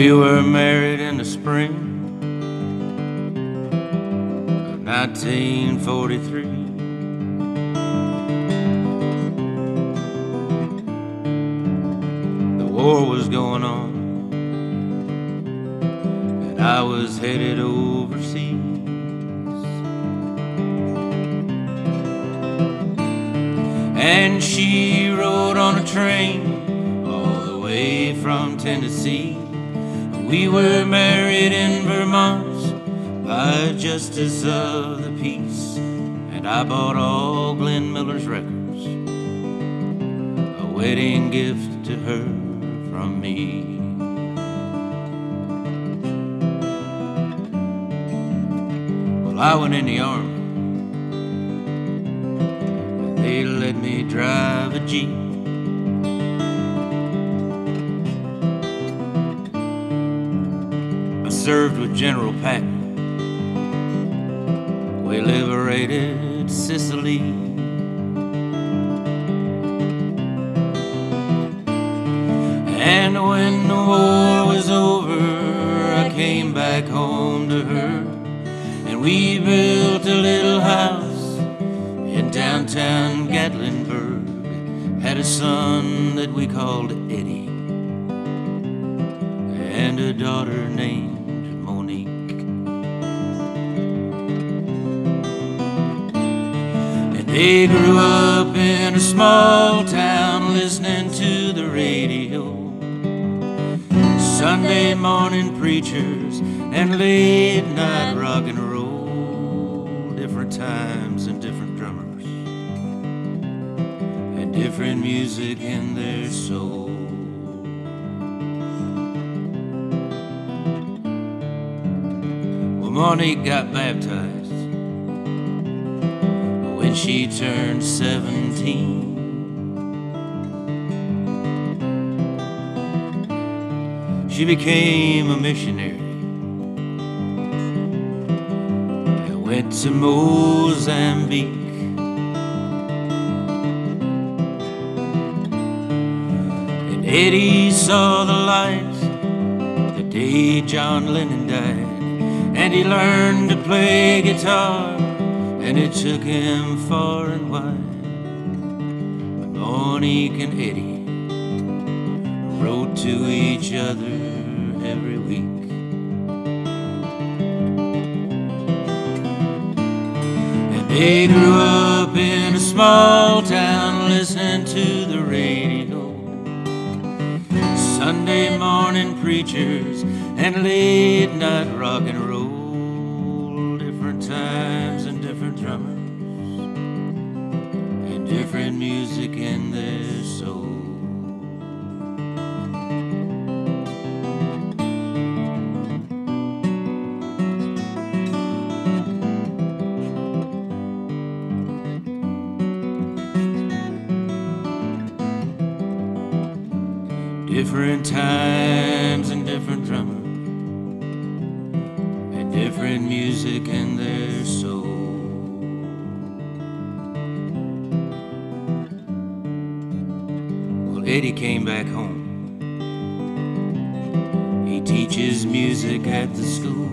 We were married in the spring of 1943. The war was going on, and I was headed overseas. And she rode on a train all the way from Tennessee. We were married in Vermont by a justice of the peace, and I bought all Glenn Miller's records, a wedding gift to her from me. Well, I went in the Army. They let me drive a Jeep. I served with General Patton. We liberated Sicily. And when the war was over, I came back home to her, and we built a little house in downtown Gatlinburg. Had a son that we called Eddie, and a daughter named Monique. And they grew up in a small town listening to the radio, Sunday morning preachers and late night rock and roll. Different times and different drummers, and different music in their soul. Well, Monique got baptized when she turned 17. She became a missionary and went to Mozambique. And Eddie saw the light the day John Lennon died, and he learned to play guitar, and it took him far and wide. But Monique and Eddie wrote to each other every week. And they grew up in a small town listening to the radio, Sunday morning preachers and late night rock and roll. Different times and different drummers, and different music in their soul. Different times and different drummers, and different music in their soul. Well, Eddie came back home. He teaches music at the school.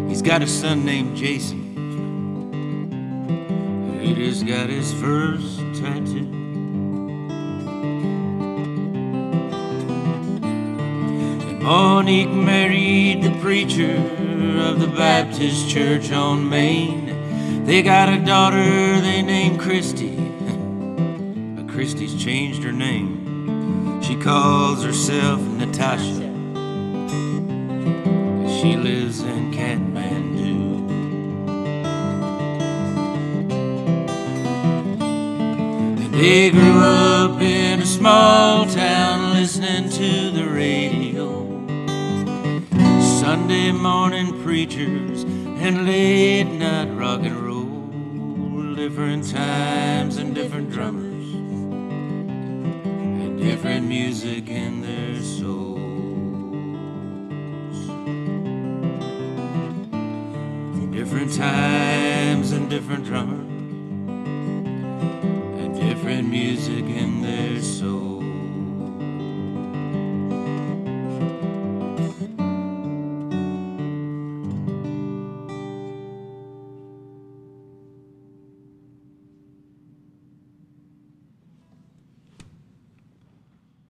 He's got a son named Jason. He just got his first tattoo. And Monique married the preacher of the Baptist church on Main. They got a daughter they named Christy, but Christy's changed her name. She calls herself Natasha. She lives in Kathmandu. They grew up in a small town listening to the radio, Sunday morning preachers and late night rock and roll. Different times and different drummers, and different music in their souls. Different times and different drummers, and different different music in their soul.